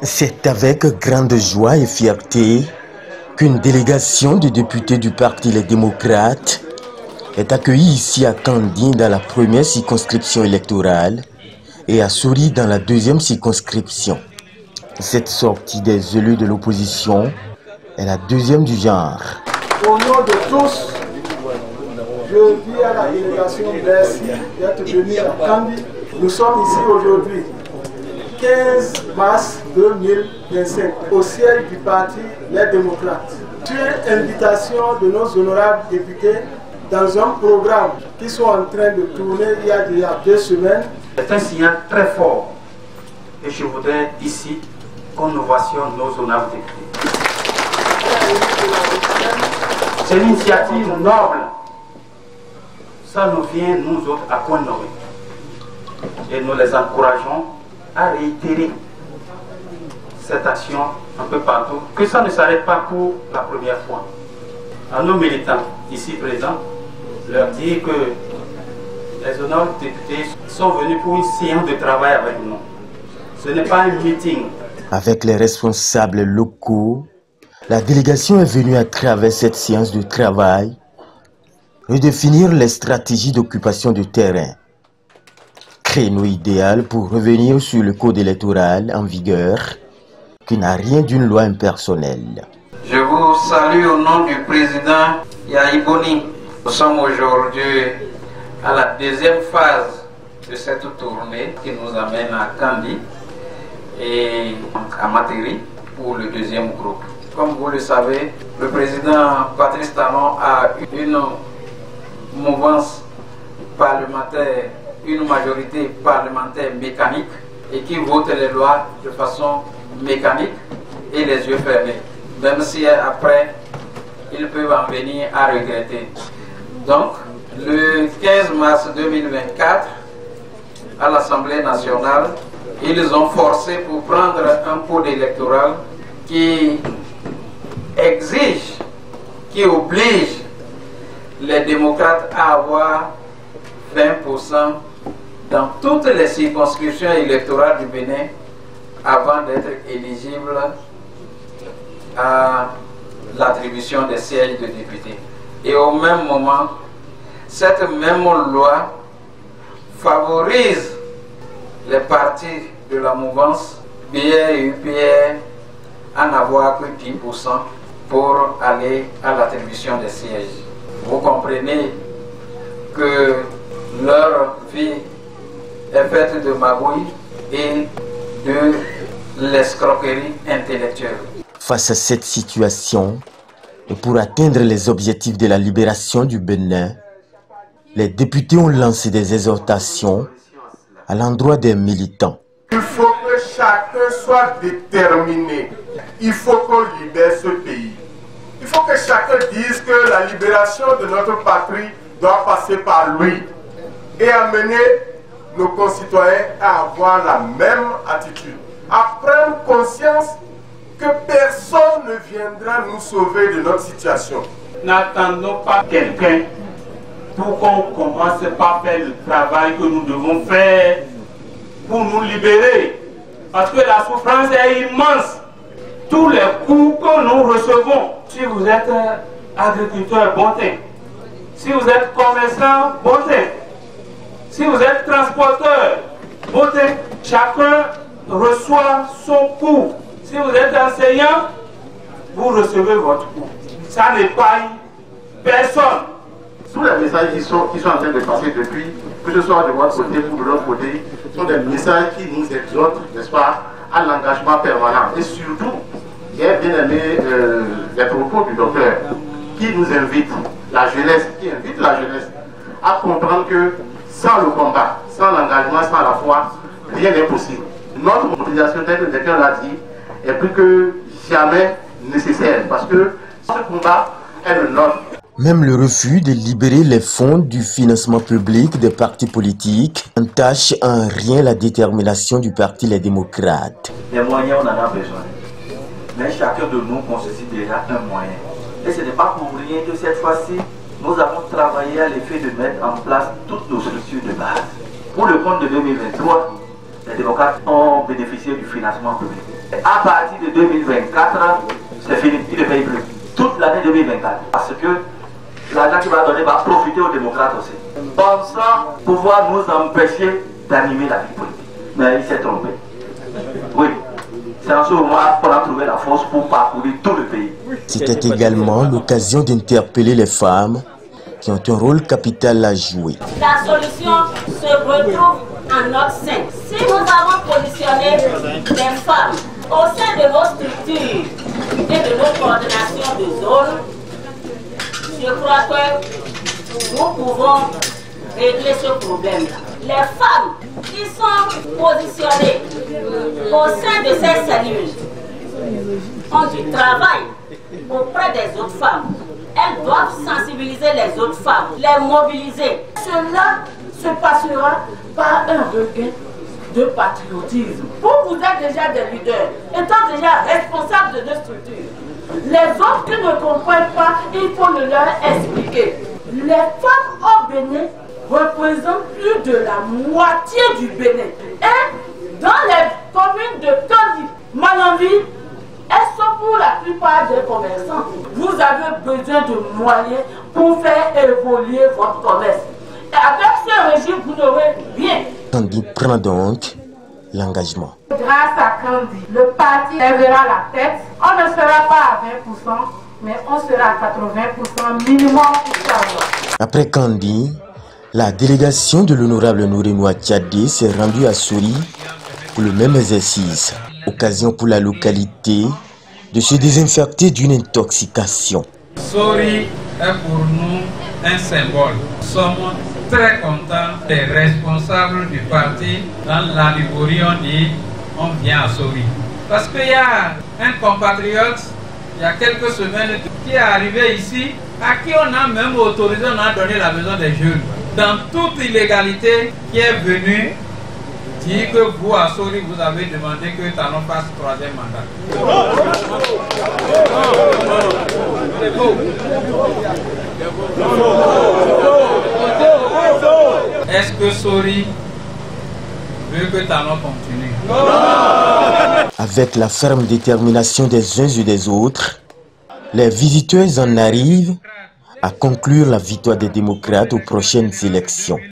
C'est avec grande joie et fierté qu'une délégation de députés du Parti Les Démocrates est accueillie ici à Kandy dans la première circonscription électorale et à Souris dans la deuxième circonscription. Cette sortie des élus de l'opposition est la deuxième du genre. Au nom de tous, je dis à la délégation merci d'être venue à Kandy. Nous sommes ici aujourd'hui, 15 mars 2025, au siège du Parti Les Démocrates. Sur invitation de nos honorables députés, dans un programme qui sont en train de tourner il y a déjà 2 semaines. C'est un signal très fort et je voudrais ici qu'on nous ovationne nos honorables députés. C'est une initiative noble. Ça nous vient, nous autres, à point nommé. Et nous les encourageons à réitérer cette action un peu partout. Que ça ne s'arrête pas pour la première fois. À nos militants ici présents, leur dire que les honorables députés sont venus pour une séance de travail avec nous. Ce n'est pas un meeting. Avec les responsables locaux, la délégation est venue à travers cette séance de travail redéfinir les stratégies d'occupation de terrain. Créneau idéal pour revenir sur le code électoral en vigueur qui n'a rien d'une loi impersonnelle. Je vous salue au nom du président Yahi Boni. Nous sommes aujourd'hui à la deuxième phase de cette tournée qui nous amène à Kandy et à Materi pour le deuxième groupe. Comme vous le savez, le président Patrice Talon a une mouvance parlementaire, une majorité parlementaire mécanique et qui vote les lois de façon mécanique et les yeux fermés. Même si après, ils peuvent en venir à regretter. Donc, le 15 mars 2024, à l'Assemblée nationale, ils ont forcé pour prendre un code électoral qui exige, qui oblige les démocrates à avoir 20% dans toutes les circonscriptions électorales du Bénin avant d'être éligibles à l'attribution des sièges de députés. Et au même moment, cette même loi favorise les partis de la mouvance BR et UPR à n'avoir que 10% pour aller à l'attribution des sièges. Vous comprenez que leur vie est faite de magouilles et de l'escroquerie intellectuelle. Face à cette situation, et pour atteindre les objectifs de la libération du Bénin, les députés ont lancé des exhortations à l'endroit des militants. Il faut que chacun soit déterminé. Il faut qu'on libère ce pays. Il faut que chacun dise que la libération de notre patrie doit passer par lui et amener nos concitoyens à avoir la même attitude, à prendre conscience que personne ne viendra nous sauver de notre situation. N'attendons pas quelqu'un pour qu'on commence par faire le travail que nous devons faire pour nous libérer. Parce que la souffrance est immense. Tous les coups que nous recevons, si vous êtes agriculteur, bon teint. Si vous êtes commerçant, bon teint. Si vous êtes transporteur, bon teint. Chacun reçoit son coup. Si vous êtes enseignant, vous recevez votre coup. Ça n'épargne personne. Tous les messages qui sont en train de passer depuis, que ce soit de votre côté ou de l'autre côté, sont des messages qui nous exhortent, n'est-ce pas, à l'engagement permanent. Et surtout, j'ai bien aimé les propos du docteur qui nous invite, la jeunesse, qui invite la jeunesse à comprendre que sans le combat, sans l'engagement, sans la foi, rien n'est possible. Notre mobilisation, telle que le docteur l'a dit, est plus que jamais nécessaire parce que ce combat est le nôtre. Même le refus de libérer les fonds du financement public des partis politiques entache en rien la détermination du Parti Les Démocrates. Les moyens, on en a besoin. Mais chacun de nous constitue déjà un moyen. Et ce n'est pas pour rien que cette fois-ci, nous avons travaillé à l'effet de mettre en place toutes nos structures de base. Pour le compte de 2023, les démocrates ont bénéficié du financement public. À partir de 2024, c'est fini, ils ne payent plus. Toute l'année 2024. Parce que l'argent qui va donner va profiter aux démocrates aussi. Pensant pouvoir nous empêcher d'animer la vie politique. Mais il s'est trompé. Oui. C'est en ce moment qu'on a trouvé la force pour parcourir tout le pays. C'était également l'occasion d'interpeller les femmes qui ont un rôle capital à jouer. La solution se retrouve en notre sein. Si nous avons positionné les femmes au sein de nos structures et de nos coordinations de zone, je crois que nous pouvons régler ce problème-là. Les femmes qui sont positionnées au sein de ces cellules ont du travail auprès des autres femmes. Elles doivent sensibiliser les autres femmes, les mobiliser. Cela se passera par un regain de patriotisme. Vous êtes déjà des leaders, étant déjà responsables de nos structures. Les autres qui ne comprennent pas, il faut le leur expliquer. Les femmes au Bénin représentent plus de la moitié du Bénin. Et dans les communes de Kandi, Manambi, elles sont pour la plupart des commerçants. Vous avez besoin de moyens pour faire évoluer votre commerce. Et avec ce régime, vous n'aurez rien. Kandi prend donc l'engagement. Grâce à Kandi, le parti lèvera la tête. On ne sera pas à 20%, mais on sera à 80% minimum pour savoir. Après Kandi, la délégation de l'honorable Nourenoua Tchadé s'est rendue à Sori pour le même exercice. Occasion pour la localité de se désinfecter d'une intoxication. Sori est pour nous un symbole. Nous sommes très contents des responsables du parti. Dans la Liborie, on dit on vient à Sori. Parce qu'il y a un compatriote, il y a quelques semaines, qui est arrivé ici, à qui on a même autorisé, on a donné la maison des jeunes. Dans toute illégalité, qui est venu dire que vous, à Sori, vous avez demandé que Talon fasse 3e mandat. Est-ce que Sori veut que Talon continue? Avec la ferme détermination des uns et des autres, les visiteurs en arrivent à conclure la victoire des démocrates aux prochaines élections.